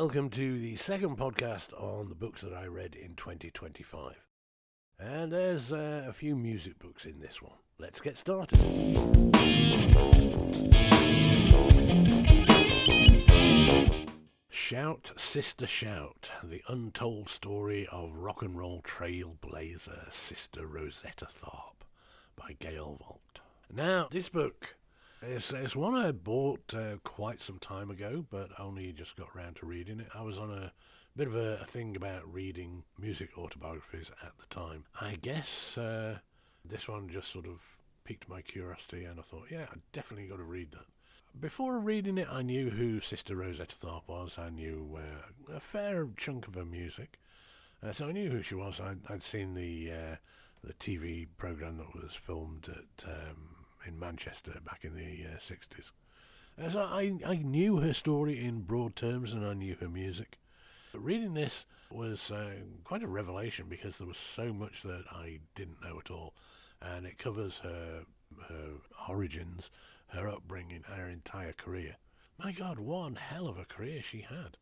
welcome to the second podcast on the books that I read in 2025. And there's a few music books in this one. Let's get started. Shout, Sister Shout, the untold story of rock and roll trailblazer Sister Rosetta Tharpe by Gail Volt. Now, this book it's one I bought quite some time ago, but only just got around to reading it. I was on a bit of a thing about reading music autobiographies at the time. I guess this one just sort of piqued my curiosity, and I thought, yeah, I definitely got to read that. Before reading it, I knew who Sister Rosetta Tharpe was. I knew a fair chunk of her music, so I knew who she was. I'd seen the TV program that was filmed at in Manchester back in the 60s. So I knew her story in broad terms, and I knew her music. But reading this was quite a revelation, because there was so much that I didn't know at all, and it covers her origins, her upbringing, her entire career. My God, one hell of a career she had.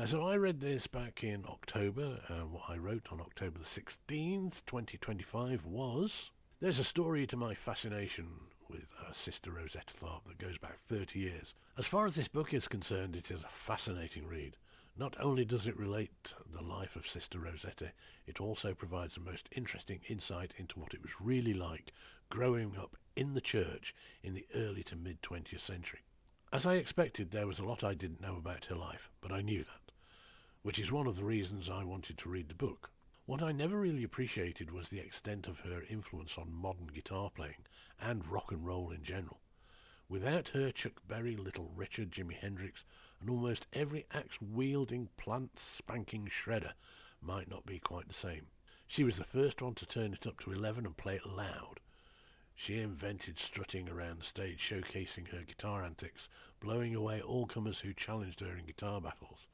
So I read this back in October, and what I wrote on October the 16th, 2025 was... There's a story to my fascination with Sister Rosetta Tharpe that goes back 30 years. As far as this book is concerned, it is a fascinating read. Not only does it relate the life of Sister Rosetta, it also provides the most interesting insight into what it was really like growing up in the church in the early to mid-20th century. As I expected, there was a lot I didn't know about her life, but I knew that, which is one of the reasons I wanted to read the book. What I never really appreciated was the extent of her influence on modern guitar playing and rock and roll in general. Without her, Chuck Berry, Little Richard, Jimi Hendrix, and almost every axe-wielding, plant-spanking shredder might not be quite the same. She was the first one to turn it up to 11 and play it loud. She invented strutting around the stage, showcasing her guitar antics, blowing away all comers who challenged her in guitar battles.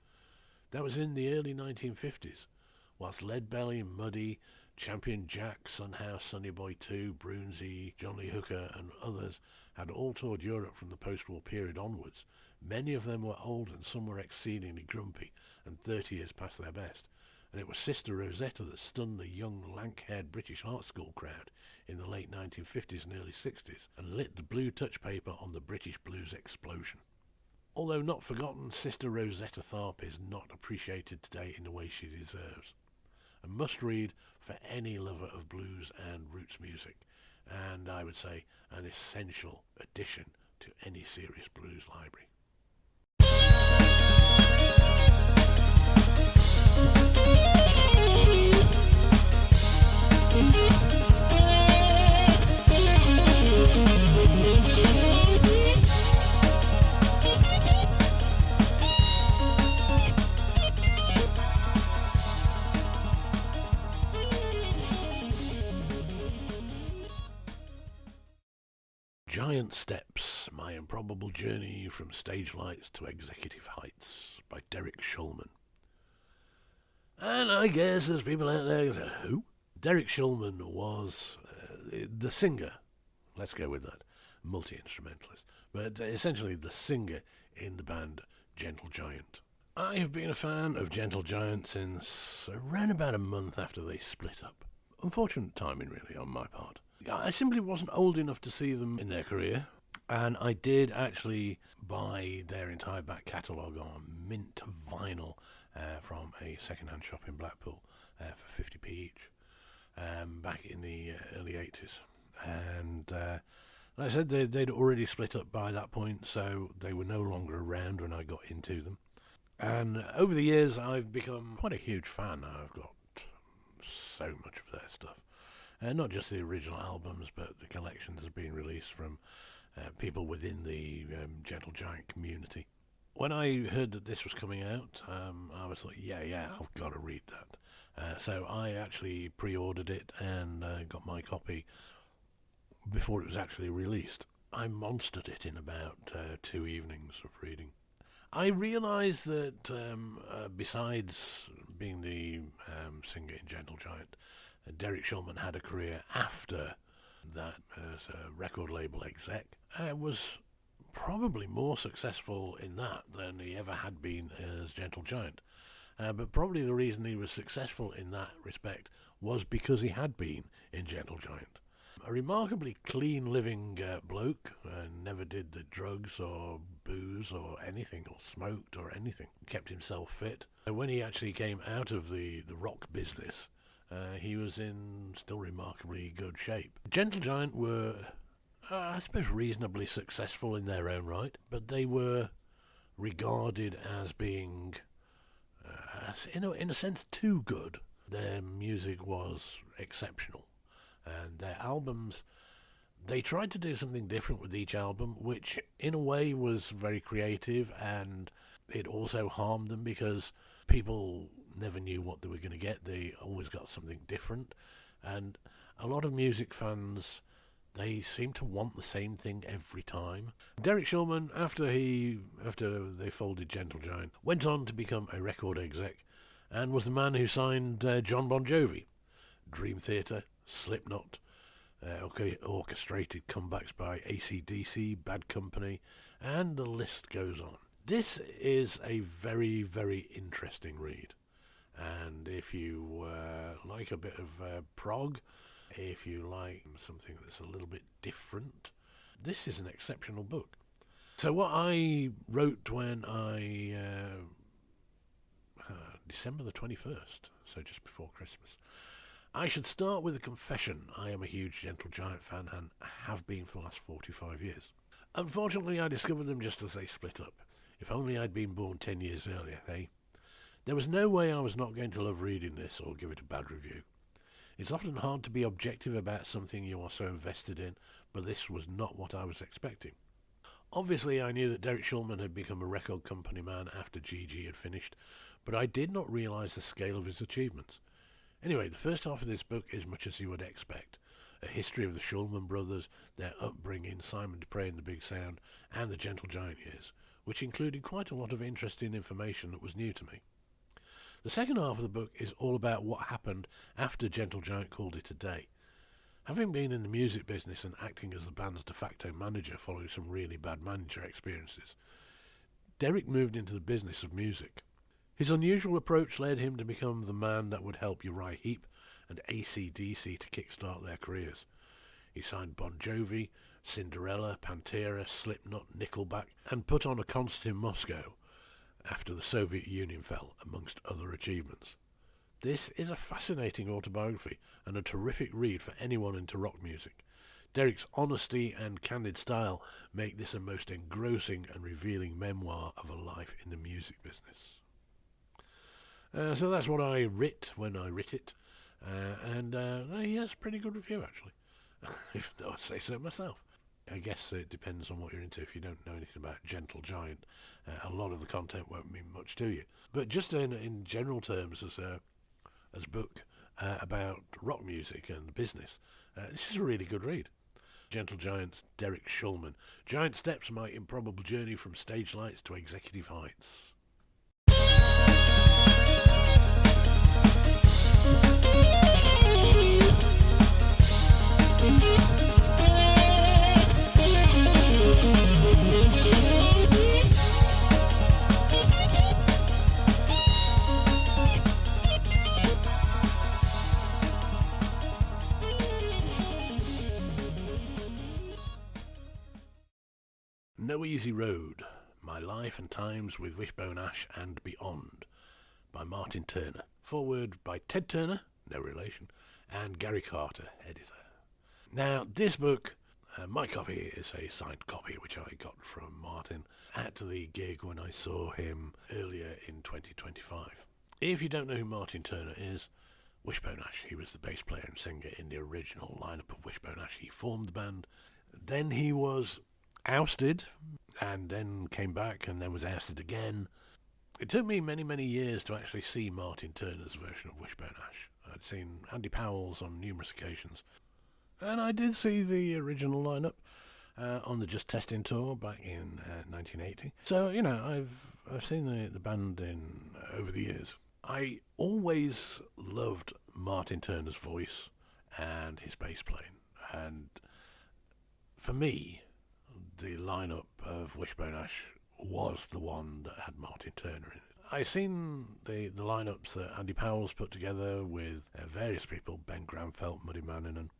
That was in the early 1950s. Whilst Leadbelly, Muddy, Champion Jack, Sunhouse, Sonny Boy 2, Brunsey, John Lee Hooker and others had all toured Europe from the post-war period onwards, many of them were old and some were exceedingly grumpy and 30 years past their best, and it was Sister Rosetta that stunned the young, lank-haired British art school crowd in the late 1950s and early 60s and lit the blue touch paper on the British blues explosion. Although not forgotten, Sister Rosetta Tharpe is not appreciated today in the way she deserves. A must-read for any lover of blues and roots music, and I would say an essential addition to any serious blues library. Giant Steps, My Improbable Journey from Stage Lights to Executive Heights by Derek Shulman. And I guess there's people out there who say, who? Derek Shulman was the singer, let's go with that, multi-instrumentalist, but essentially the singer in the band Gentle Giant. I have been a fan of Gentle Giant since around about a month after they split up. Unfortunate timing, really, on my part. I simply wasn't old enough to see them in their career, and I did actually buy their entire back catalogue on mint vinyl from a second-hand shop in Blackpool for 50p each back in the early 80s. And like I said, they'd already split up by that point, so they were no longer around when I got into them. And over the years, I've become quite a huge fan. I've got so much of their stuff. Not just the original albums, but the collections have been released from people within the Gentle Giant community. When I heard that this was coming out, I was like, yeah, I've got to read that. So I actually pre-ordered it and got my copy before it was actually released. I monstered it in about 2 evenings of reading. I realised that besides being the singer in Gentle Giant, Derek Shulman had a career after that as a record label exec. Was probably more successful in that than he ever had been as Gentle Giant. But probably the reason he was successful in that respect was because he had been in Gentle Giant. A remarkably clean-living bloke, never did the drugs or booze or anything, or smoked or anything, kept himself fit. When he actually came out of the rock business, he was in still remarkably good shape. Gentle Giant were, I suppose, reasonably successful in their own right, but they were regarded as being, in a sense, too good. Their music was exceptional. And their albums, they tried to do something different with each album, which in a way was very creative, and it also harmed them because people never knew what they were going to get. They always got something different. And a lot of music fans, they seem to want the same thing every time. Derek Shulman, after they folded Gentle Giant, went on to become a record exec and was the man who signed John Bon Jovi, Dream Theater, Slipknot, orchestrated comebacks by AC/DC, Bad Company, and the list goes on. This is a very, very interesting read. And if you like a bit of prog, if you like something that's a little bit different, this is an exceptional book. So what I wrote when December the 21st, so just before Christmas, I should start with a confession. I am a huge Gentle Giant fan and have been for the last 45 years. Unfortunately, I discovered them just as they split up. If only I'd been born 10 years earlier, eh? There was no way I was not going to love reading this or give it a bad review. It's often hard to be objective about something you are so invested in, but this was not what I was expecting. Obviously, I knew that Derek Shulman had become a record company man after GG had finished, but I did not realise the scale of his achievements. Anyway, the first half of this book is much as you would expect. A history of the Shulman brothers, their upbringing, Simon Dupree and the Big Sound, and the Gentle Giant years, which included quite a lot of interesting information that was new to me. The second half of the book is all about what happened after Gentle Giant called it a day. Having been in the music business and acting as the band's de facto manager following some really bad manager experiences, Derek moved into the business of music. His unusual approach led him to become the man that would help Uriah Heep and AC/DC to kickstart their careers. He signed Bon Jovi, Cinderella, Pantera, Slipknot, Nickelback, and put on a concert in Moscow after the Soviet Union fell, amongst other achievements. This is a fascinating autobiography and a terrific read for anyone into rock music. Derek's honesty and candid style make this a most engrossing and revealing memoir of a life in the music business. So that's what I writ when I writ it, and he has a pretty good review actually, even though I say so myself. I guess it depends on what you're into. If you don't know anything about Gentle Giant, a lot of the content won't mean much to you. But just in general terms, as a book about rock music and business, this is a really good read. Gentle Giant's Derek Shulman. Giant Steps: My Improbable Journey from Stage Lights to Executive Heights. No Easy Road, My Life and Times with Wishbone Ash and Beyond, by Martin Turner. Foreword by Ted Turner, no relation, and Gary Carter, editor. Now, this book, my copy is a signed copy, which I got from Martin at the gig when I saw him earlier in 2025. If you don't know who Martin Turner is, Wishbone Ash, he was the bass player and singer in the original lineup of Wishbone Ash. He formed the band, then he was ousted, and then came back, and then was ousted again. It took me many, many years to actually see Martin Turner's version of Wishbone Ash. I'd seen Andy Powell's on numerous occasions, and I did see the original lineup on the Just Testing tour back in 1980. So, you know, I've seen the band over the years. I always loved Martin Turner's voice and his bass playing, and for me, the lineup of Wishbone Ash was the one that had Martin Turner in it. I seen the lineups that Andy Powell's put together with various people, Ben Granfelt, Muddy Manning,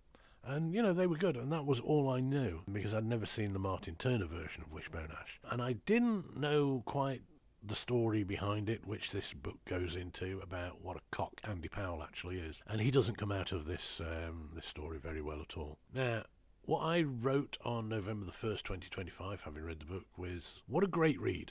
and they were good, and that was all I knew, because I'd never seen the Martin Turner version of Wishbone Ash. And I didn't know quite the story behind it, which this book goes into, about what a cock Andy Powell actually is. And he doesn't come out of this story very well at all. Now, what I wrote on November the 1st, 2025, having read the book, was, what a great read.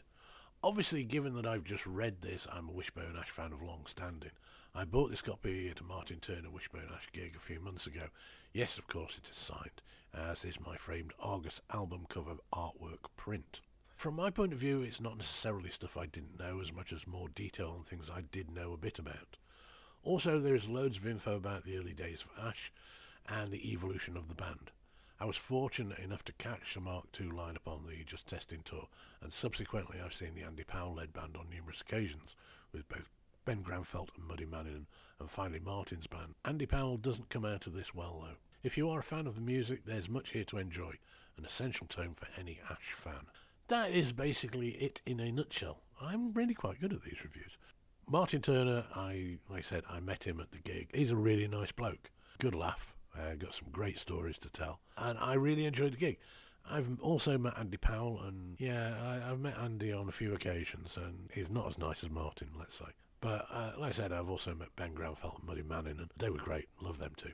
Obviously, given that I've just read this, I'm a Wishbone Ash fan of long standing. I bought this copy at a Martin Turner Wishbone Ash gig a few months ago. Yes, of course, it is signed, as is my framed Argus album cover artwork print. From my point of view, it's not necessarily stuff I didn't know, as much as more detail on things I did know a bit about. Also, there's loads of info about the early days of Ash and the evolution of the band. I was fortunate enough to catch the Mark II lineup on the Just Testing tour, and subsequently I've seen the Andy Powell-led band on numerous occasions, with both Ben Granfelt and Muddy Manning, and finally Martin's band. Andy Powell doesn't come out of this well, though. If you are a fan of the music, there's much here to enjoy, an essential tone for any Ash fan. That is basically it in a nutshell. I'm really quite good at these reviews. Martin Turner, like I said, I met him at the gig. He's a really nice bloke. Good laugh. Got some great stories to tell. And I really enjoyed the gig. I've also met Andy Powell, and I've met Andy on a few occasions, and he's not as nice as Martin, let's say. But like I said, I've also met Ben Granfelt and Muddy Manning, and they were great. Love them too.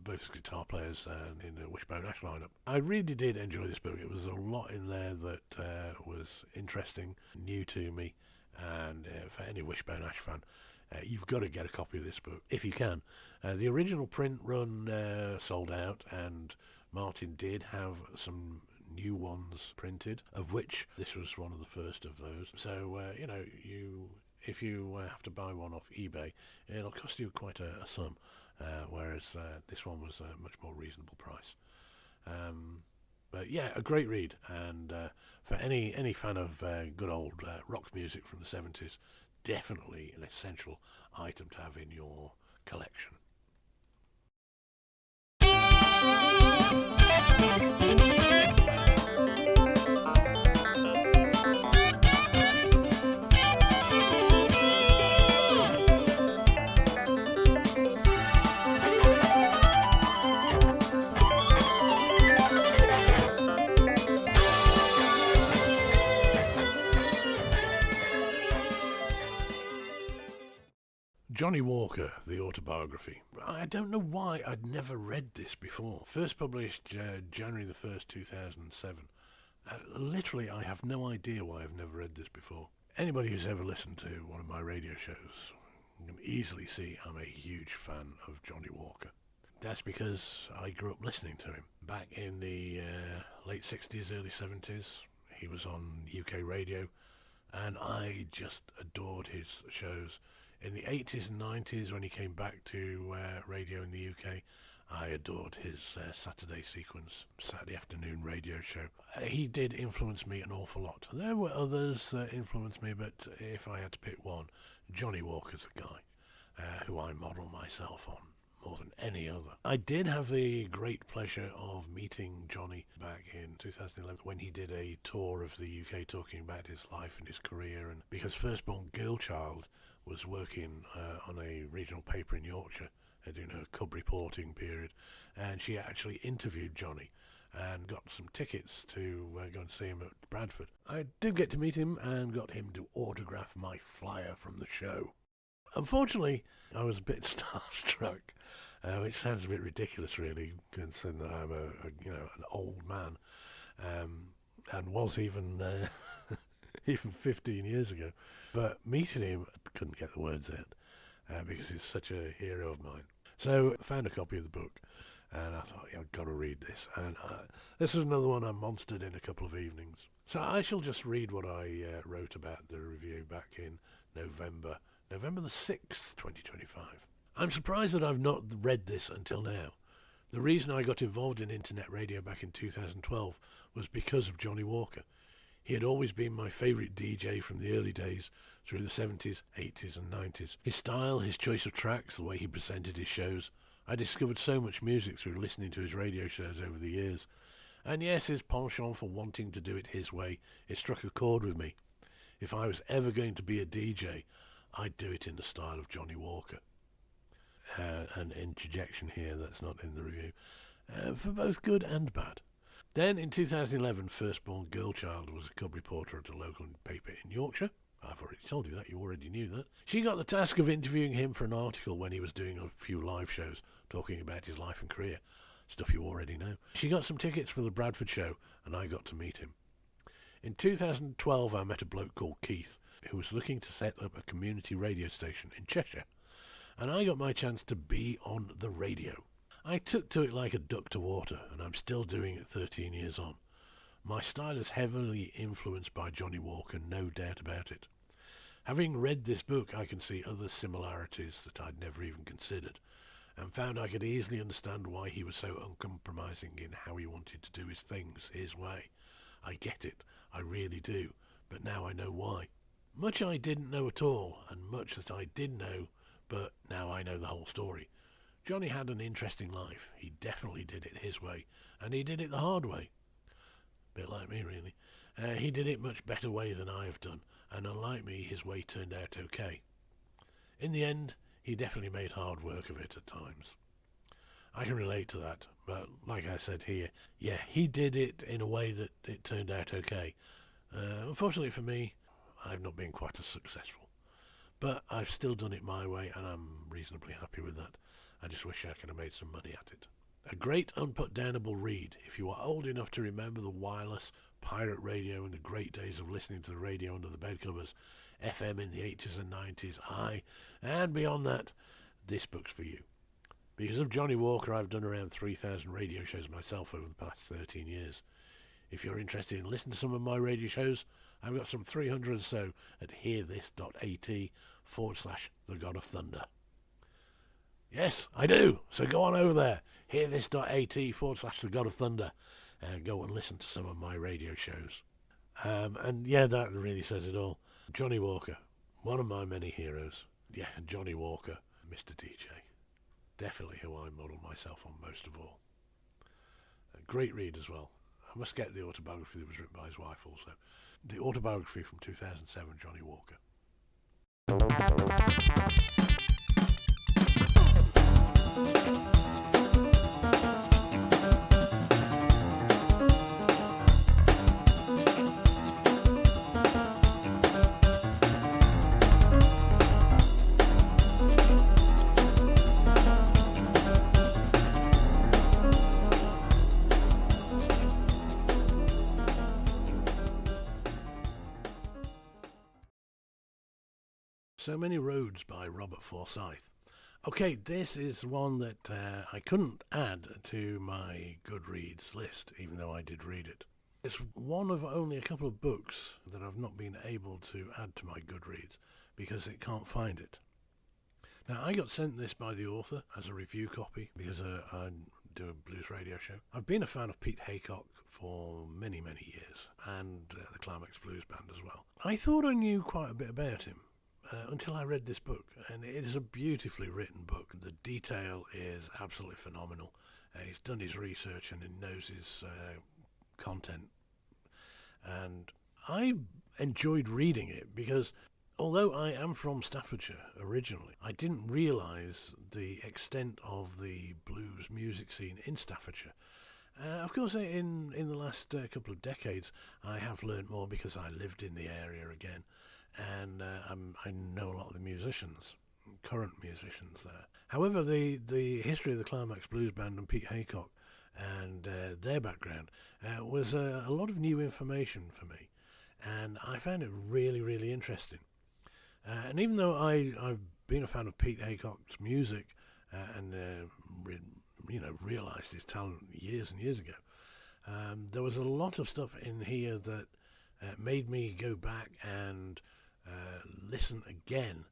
Both guitar players in the Wishbone Ash lineup. I really did enjoy this book. It was a lot in there that was interesting, new to me, and for any Wishbone Ash fan, you've got to get a copy of this book if you can. The original print run sold out, and Martin did have some new ones printed, of which this was one of the first of those. So if you have to buy one off eBay, it'll cost you quite a sum. Whereas this one was a much more reasonable price. But yeah, a great read, and for any fan of good old rock music from the 70s, definitely an essential item to have in your collection. Johnny Walker, the autobiography. I don't know why I'd never read this before. First published January the 1st, 2007. Literally, I have no idea why I've never read this before. Anybody who's ever listened to one of my radio shows can easily see I'm a huge fan of Johnny Walker. That's because I grew up listening to him. Back in the late 60s, early 70s, he was on UK radio, and I just adored his shows. In the 80s and 90s, when he came back to radio in the UK, I adored his Saturday sequence, Saturday afternoon radio show. He did influence me an awful lot. There were others that influenced me, but if I had to pick one, Johnny Walker's the guy who I model myself on more than any other. I did have the great pleasure of meeting Johnny back in 2011 when he did a tour of the UK talking about his life and his career, and because Firstborn Girlchild was working on a regional paper in Yorkshire, doing a cub reporting period, and she actually interviewed Johnny and got some tickets to go and see him at Bradford. I did get to meet him and got him to autograph my flyer from the show. Unfortunately, I was a bit starstruck, which sounds a bit ridiculous, really, considering that I'm an old man, and was even even 15 years ago. But meeting him, I couldn't get the words out because he's such a hero of mine. So I found a copy of the book, and I thought, yeah, I've got to read this. And this is another one I monstered in a couple of evenings. So I shall just read what I wrote about the review back in November the 6th, 2025. I'm surprised that I've not read this until now. The reason I got involved in internet radio back in 2012 was because of Johnny Walker. He had always been my favourite DJ from the early days through the 70s, 80s and 90s. His style, his choice of tracks, the way he presented his shows. I discovered so much music through listening to his radio shows over the years, And yes, his penchant for wanting to do it his way, it struck a chord with me. If I was ever going to be a DJ, I'd do it in the style of Johnny Walker. An interjection here that's not in the review, for both good and bad. Then in 2011, firstborn girlchild was a cub reporter at a local paper in Yorkshire. I've already told you that, you already knew that. She got the task of interviewing him for an article when he was doing a few live shows, talking about his life and career. Stuff you already know. She got some tickets for the Bradford show, and I got to meet him. In 2012, I met a bloke called Keith, who was looking to set up a community radio station in Cheshire, and I got my chance to be on the radio. I took to it like a duck to water, and I'm still doing it 13 years on. My style is heavily influenced by Johnny Walker, no doubt about it. Having read this book, I can see other similarities that I'd never even considered, and found I could easily understand why he was so uncompromising in how he wanted to do his things his way. I get it, I really do, but now I know why. Much I didn't know at all, and much that I did know, but now I know the whole story. Johnny had an interesting life. He definitely did it his way, and he did it the hard way. Bit like me, really. He did it much better way than I have done, and unlike me, his way turned out okay. In the end, he definitely made hard work of it at times. I can relate to that, but like I said here, yeah, he did it in a way that it turned out okay. Unfortunately for me, I've not been quite as successful. But I've still done it my way, and I'm reasonably happy with that. I just wish I could have made some money at it. A great unputdownable read if you are old enough to remember the wireless pirate radio and the great days of listening to the radio under the bed covers, FM in the 80s and 90s, and beyond that, this book's for you. Because of Johnny Walker, I've done around 3,000 radio shows myself over the past 13 years. If you're interested in listening to some of my radio shows, I've got some 300 or so at hearthis.at/The God of Thunder. Yes, I do. So go on over there, hearthis.at/The God of Thunder, and go and listen to some of my radio shows. And yeah, that really says it all. Johnny Walker, one of my many heroes. Yeah, Johnny Walker, Mr. DJ. Definitely who I model myself on most of all. A great read as well. I must get the autobiography that was written by his wife also. The autobiography from 2007, Johnny Walker. So Many Roads by Robert Forsyth. Okay, this is one that I couldn't add to my Goodreads list, even though I did read it. It's one of only a couple of books that I've not been able to add to my Goodreads because it can't find it. Now, I got sent this by the author as a review copy because I do a blues radio show. I've been a fan of Pete Haycock for many, many years, and the Climax Blues Band as well. I thought I knew quite a bit about him. Until I read this book, and it is a beautifully written book. The detail is absolutely phenomenal. He's done his research and he knows his content, and I enjoyed reading it because although I am from Staffordshire originally, I didn't realise the extent of the blues music scene in Staffordshire. Of course, in the last couple of decades, I have learnt more because I lived in the area again. And I know a lot of the musicians, current musicians there. However, the history of the Climax Blues Band and Pete Haycock and their background was a lot of new information for me, and I found it really, really interesting. And even though I've been a fan of Pete Haycock's music and realised his talent years and years ago, there was a lot of stuff in here that made me go back and listen again,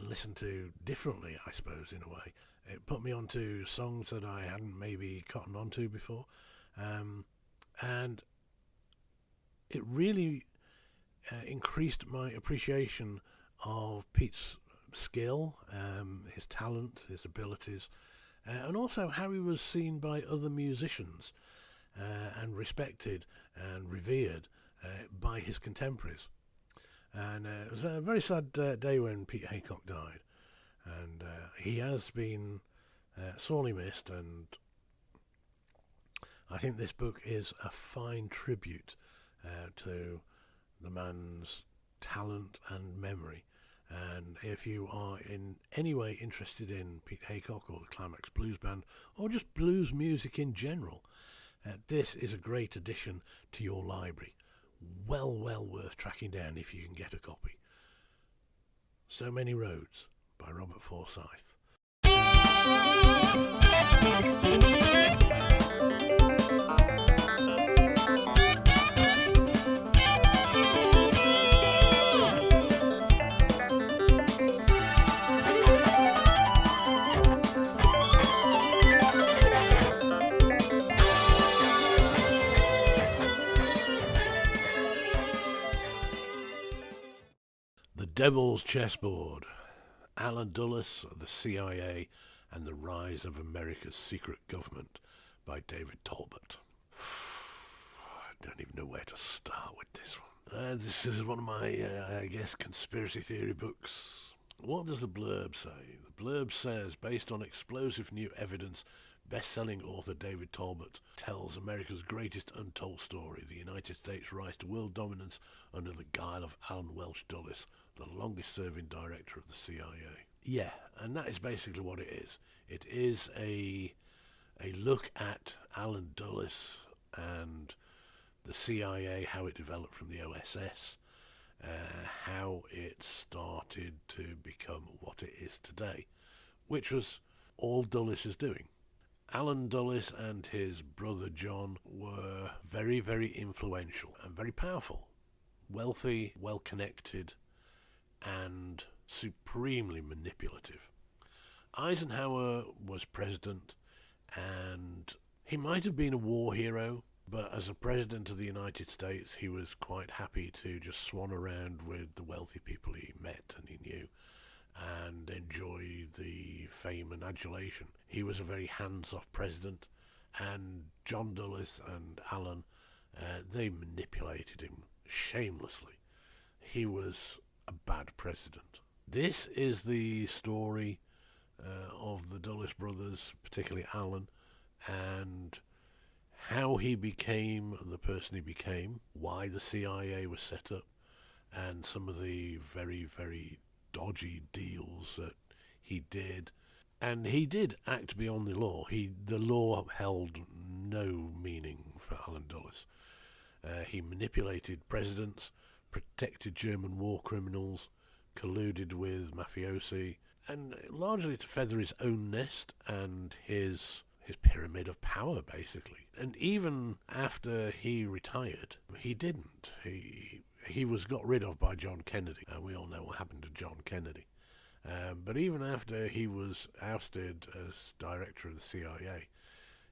listen to differently, I suppose, in a way. It put me onto songs that I hadn't maybe cottoned onto before, and it really increased my appreciation of Pete's skill, his talent, his abilities, and also how he was seen by other musicians. and respected and revered by his contemporaries. And it was a very sad day when Pete Haycock died, and he has been sorely missed, and I think this book is a fine tribute to the man's talent and memory. And if you are in any way interested in Pete Haycock or the Climax Blues Band, or just blues music in general, this is a great addition to your library. Well worth tracking down if you can get a copy. So Many Roads by Robert Forsyth. The Devil's Chessboard, Alan Dulles, the CIA, and the Rise of America's Secret Government by David Talbot. I don't even know where to start with this one. This is one of my, I guess, conspiracy theory books. What does the blurb say? The blurb says, based on explosive new evidence, best-selling author David Talbot tells America's greatest untold story, the United States' rise to world dominance under the guile of Alan Welch Dulles, the longest-serving director of the CIA. Yeah, and that is basically what it is. It is a look at Alan Dulles and the CIA, how it developed from the OSS, how it started to become what it is today, which was all Dulles is doing. Alan Dulles and his brother John were very, very influential and very powerful, wealthy, well-connected, and supremely manipulative. Eisenhower was president, and he might have been a war hero, but as a president of the United States, he was quite happy to just swan around with the wealthy people he met and he knew and enjoy the fame and adulation. He was a very hands-off president, and John Dulles and Alan, they manipulated him shamelessly. He was a bad president. This is the story of the Dulles brothers, particularly Alan, and how he became the person he became, why the CIA was set up, and some of the very, very dodgy deals that he did. And he did act beyond the law. The law held no meaning for Alan Dulles. He manipulated presidents, protected German war criminals, colluded with mafiosi, and largely to feather his own nest and his pyramid of power, basically. And even after he retired, he didn't. He was got rid of by John Kennedy, and we all know what happened to John Kennedy. But even after he was ousted as director of the CIA,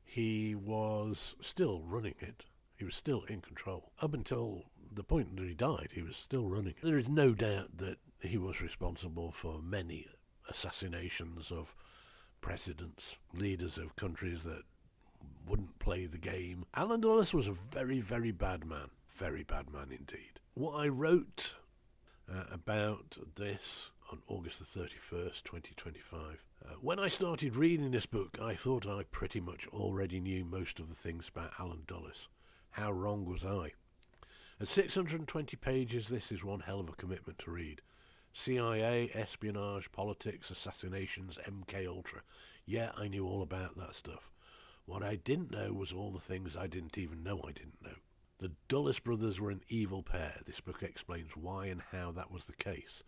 he was still running it. He was still in control. Up until the point that he died, he was still running it. There is no doubt that he was responsible for many assassinations of presidents, leaders of countries that wouldn't play the game. Alan Dulles was a very, very bad man. Very bad man indeed. What I wrote about this on August the 31st, 2025. When I started reading this book, I thought I pretty much already knew most of the things about Alan Dulles. How wrong was I? At 620 pages, this is one hell of a commitment to read. CIA, espionage, politics, assassinations, MK Ultra. Yeah, I knew all about that stuff. What I didn't know was all the things I didn't even know I didn't know. The Dulles brothers were an evil pair. This book explains why and how that was the case.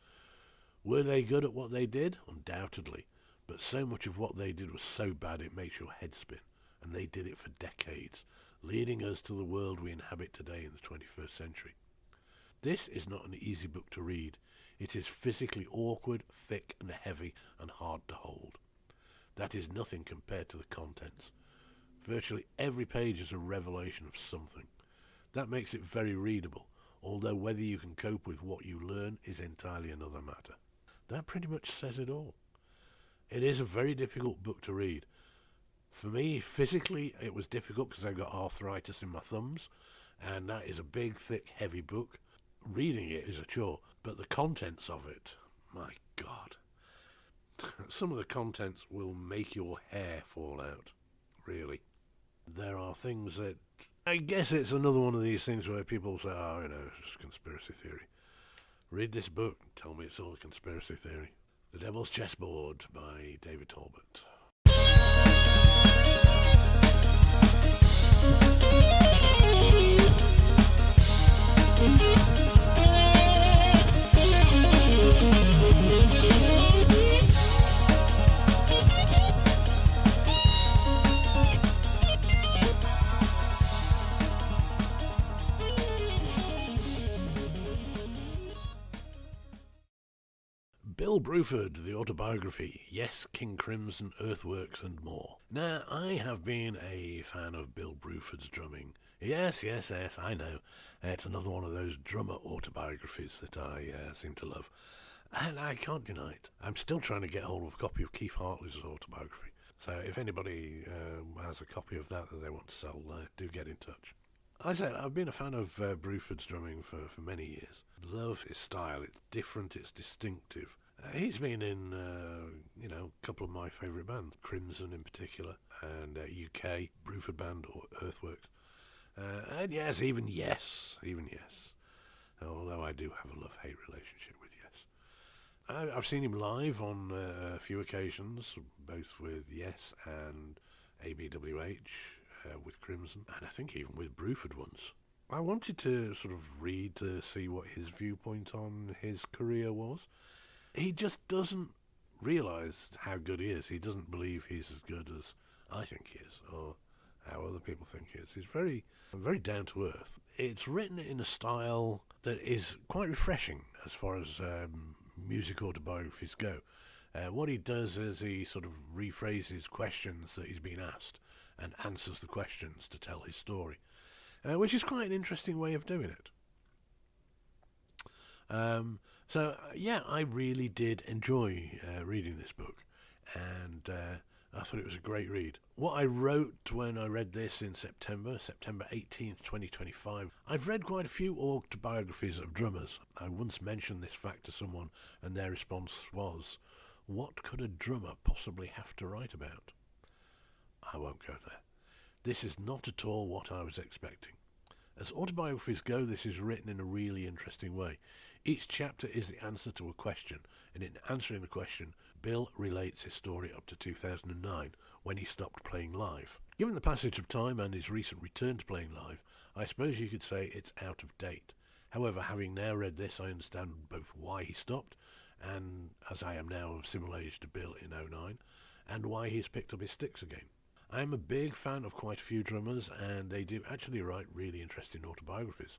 Were they good at what they did? Undoubtedly. But so much of what they did was so bad it makes your head spin. And they did it for decades, leading us to the world we inhabit today in the 21st century. This is not an easy book to read. It is physically awkward, thick and heavy, and hard to hold. That is nothing compared to the contents. Virtually every page is a revelation of something. That makes it very readable, although whether you can cope with what you learn is entirely another matter. That pretty much says it all. It is a very difficult book to read. For me, physically, it was difficult because I've got arthritis in my thumbs, and that is a big, thick, heavy book. Reading it is a chore, but the contents of it, my God. Some of the contents will make your hair fall out, really. There are things that... I guess it's another one of these things where people say, oh, it's conspiracy theory. Read this book, tell me it's all a conspiracy theory. The Devil's Chessboard by David Talbot. Bill Bruford, the autobiography, Yes, King Crimson, Earthworks and More. Now, I have been a fan of Bill Bruford's drumming. Yes, I know. It's another one of those drummer autobiographies that I seem to love. And I can't deny it. I'm still trying to get hold of a copy of Keith Hartley's autobiography. So if anybody has a copy of that they want to sell, do get in touch. I said I've been a fan of Bruford's drumming for many years. Love his style. It's different, it's distinctive. He's been in, a couple of my favourite bands, Crimson in particular, and UK, Bruford Band, or Earthworks. And yes, even Yes. Although I do have a love-hate relationship with Yes. I've seen him live on a few occasions, both with Yes and ABWH, with Crimson, and I think even with Bruford once. I wanted to sort of read to see what his viewpoint on his career was. He just doesn't realise how good he is. He doesn't believe he's as good as I think he is, or how other people think he is. He's very, very down to earth. It's written in a style that is quite refreshing as far as music autobiographies go. What he does is he sort of rephrases questions that he's been asked and answers the questions to tell his story, which is quite an interesting way of doing it. I really did enjoy reading this book, and I thought it was a great read. What I wrote when I read this in September 18th, 2025, I've read quite a few autobiographies of drummers. I once mentioned this fact to someone, and their response was, what could a drummer possibly have to write about? I won't go there. This is not at all what I was expecting. As autobiographies go, this is written in a really interesting way. Each chapter is the answer to a question, and in answering the question, Bill relates his story up to 2009, when he stopped playing live. Given the passage of time and his recent return to playing live, I suppose you could say it's out of date. However, having now read this, I understand both why he stopped, and as I am now of similar age to Bill in 2009, and why he's picked up his sticks again. I am a big fan of quite a few drummers, and they do actually write really interesting autobiographies.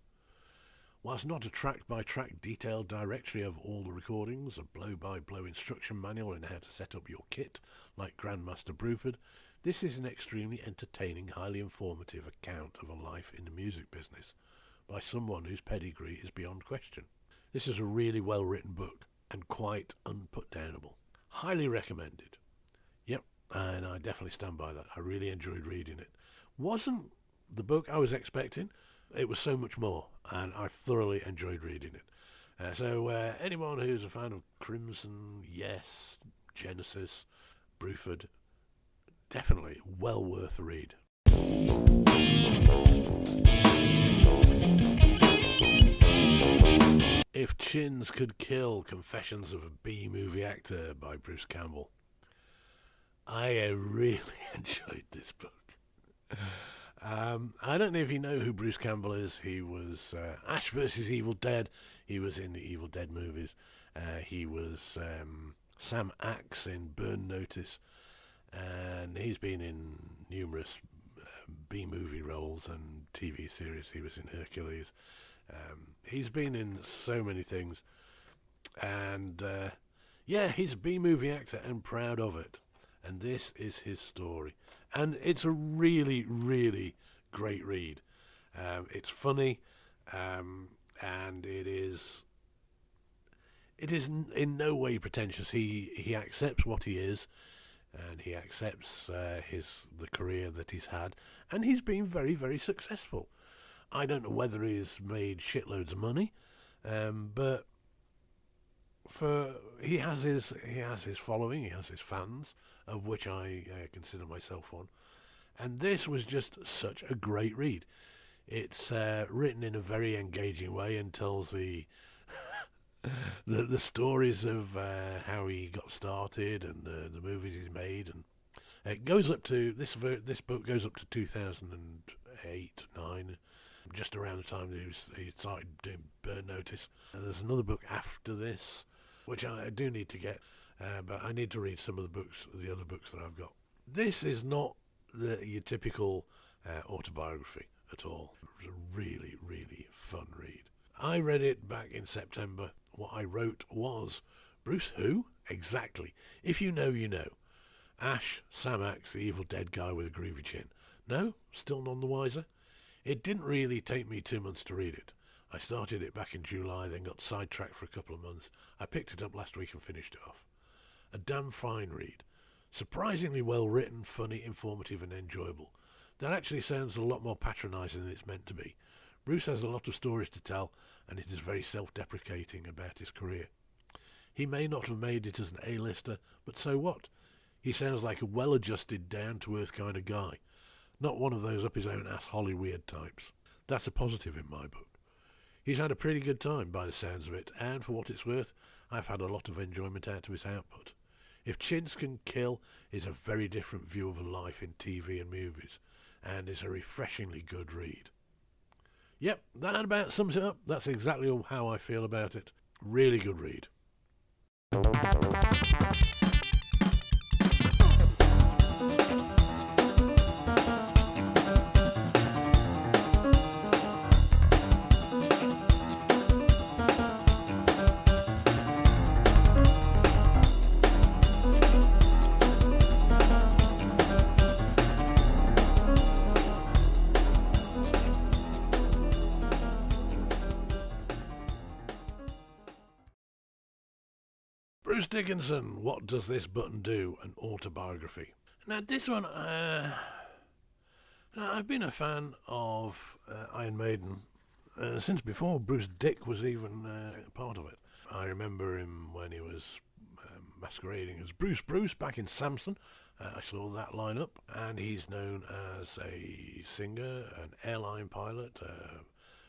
Whilst not a track-by-track detailed directory of all the recordings, a blow-by-blow instruction manual on how to set up your kit, like Grandmaster Bruford, this is an extremely entertaining, highly informative account of a life in the music business, by someone whose pedigree is beyond question. This is a really well-written book, and quite unputdownable. Highly recommended. Yep, and I definitely stand by that. I really enjoyed reading it. Wasn't the book I was expecting. It was so much more, and I thoroughly enjoyed reading it. So anyone who's a fan of Crimson, Yes, Genesis, Bruford, definitely well worth a read. If Chins Could Kill, Confessions of a B-Movie Actor by Bruce Campbell. I really enjoyed this book. I don't know if you know who Bruce Campbell is. He was Ash vs. Evil Dead. He was in the Evil Dead movies. He was Sam Axe in Burn Notice. And he's been in numerous B-movie roles and TV series. He was in Hercules. He's been in so many things. And he's a B-movie actor and proud of it. And this is his story. And it's a really, really great read. It's funny, and it is in no way pretentious. He accepts what he is. and he accepts the career that he's had, and he's been very, very successful. I don't know whether he's made shitloads of money, but he has his following, he has his fans, of which I consider myself one. And this was just such a great read. It's written in a very engaging way and tells the the stories of how he got started and the movies he's made, and it goes up to this book goes up to 2008, 9, just around the time that he started doing Burn Notice. And there's another book after this, which I do need to get, but I need to read some of the other books that I've got. This is not your typical autobiography at all. It was a really, really fun read. I read it back in September. What I wrote was, Bruce who? Exactly. If you know, you know. Ash, Sam Axe, the Evil Dead guy with a groovy chin. No? Still none the wiser? It didn't really take me 2 months to read it. I started it back in July, then got sidetracked for a couple of months. I picked it up last week and finished it off. A damn fine read. Surprisingly well written, funny, informative and enjoyable. That actually sounds a lot more patronising than it's meant to be. Bruce has a lot of stories to tell, and it is very self-deprecating about his career. He may not have made it as an A-lister, but so what? He sounds like a well-adjusted, down-to-earth kind of guy. Not one of those up-his-own-ass Hollyweird types. That's a positive in my book. He's had a pretty good time, by the sounds of it, and for what it's worth, I've had a lot of enjoyment out of his output. If Chins Can Kill is a very different view of life in TV and movies, and is a refreshingly good read. Yep, that about sums it up. That's exactly how I feel about it. Really good read. Bruce Dickinson, What Does This Button Do? An autobiography. Now, this one, I've been a fan of Iron Maiden since before Bruce Dick was even part of it. I remember him when he was masquerading as Bruce back in Samson. I saw that lineup, and he's known as a singer, an airline pilot,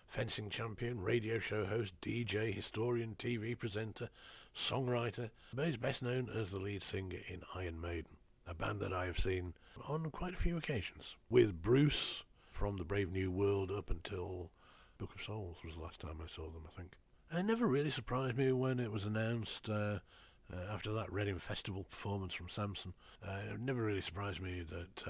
fencing champion, radio show host, DJ, historian, TV presenter, songwriter, but he's best known as the lead singer in Iron Maiden, a band that I have seen on quite a few occasions, with Bruce from the Brave New World up until Book of Souls was the last time I saw them, I think. It never really surprised me when it was announced after that Reading Festival performance from Samson. It never really surprised me that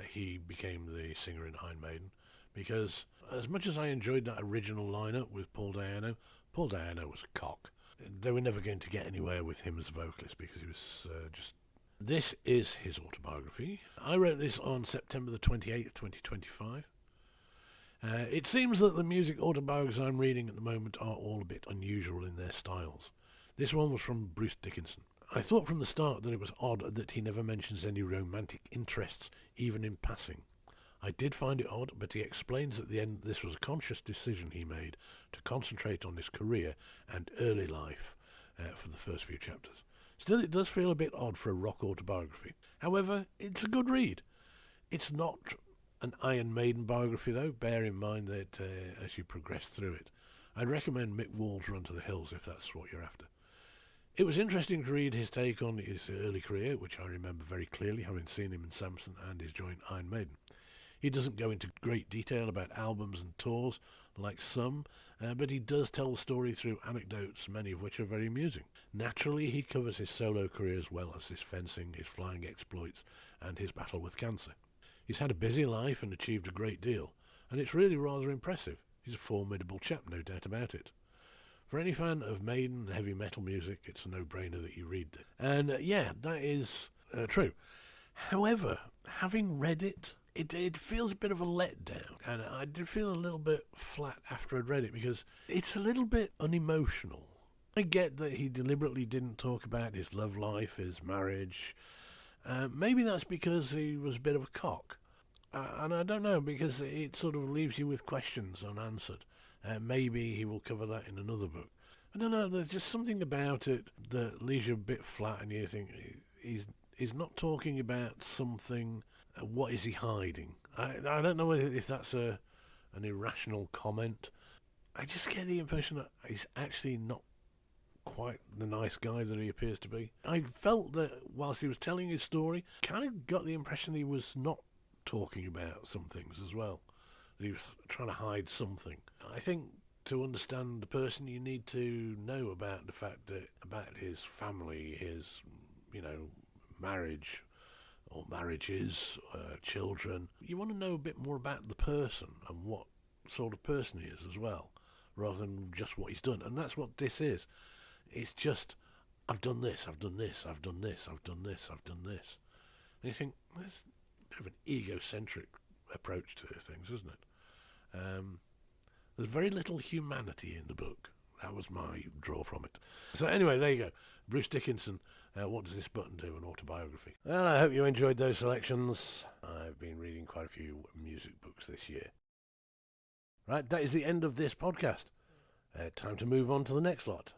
he became the singer in Iron Maiden, because as much as I enjoyed that original lineup with Paul Di'Anno was a cock. They were never going to get anywhere with him as a vocalist because he was just... This is his autobiography. I wrote this on September the 28th, 2025. It seems that the music autobiographies I'm reading at the moment are all a bit unusual in their styles. This one was from Bruce Dickinson. I thought from the start that it was odd that he never mentions any romantic interests, even in passing. I did find it odd, but he explains at the end that this was a conscious decision he made to concentrate on his career and early life for the first few chapters. Still, it does feel a bit odd for a rock autobiography. However, it's a good read. It's not an Iron Maiden biography, though. Bear in mind that as you progress through it, I'd recommend Mick Wall's Run to the Hills if that's what you're after. It was interesting to read his take on his early career, which I remember very clearly, having seen him in Samson and his joint Iron Maiden. He doesn't go into great detail about albums and tours like some, but he does tell the story through anecdotes, many of which are very amusing. Naturally, he covers his solo career as well as his fencing, his flying exploits, and his battle with cancer. He's had a busy life and achieved a great deal, and it's really rather impressive. He's a formidable chap, no doubt about it. For any fan of Maiden and heavy metal music, it's a no-brainer that you read this. And yeah, that is true. However, having read it, it feels a bit of a letdown, and I did feel a little bit flat after I'd read it because it's a little bit unemotional. I get that he deliberately didn't talk about his love life, his marriage, Maybe that's because he was a bit of a cock. And I don't know, because it sort of leaves you with questions unanswered. Maybe he will cover that in another book. I don't know, there's just something about it that leaves you a bit flat, and you think, he's not talking about something. What is he hiding? I don't know if that's an irrational comment. I just get the impression that he's actually not quite the nice guy that he appears to be. I felt that whilst he was telling his story, kind of got the impression he was not talking about some things as well. He was trying to hide something. I think to understand the person, you need to know about the fact that about his family, his, marriage or marriages, children. You want to know a bit more about the person and what sort of person he is as well, rather than just what he's done. And that's what this is. It's just, I've done this, I've done this, I've done this, I've done this, I've done this. And you think, there's a bit of an egocentric approach to things, isn't it? There's very little humanity in the book. That was my draw from it. So anyway, there you go. Bruce Dickinson, What Does This Button Do? An autobiography. Well, I hope you enjoyed those selections. I've been reading quite a few music books this year. Right, that is the end of this podcast. Time to move on to the next lot.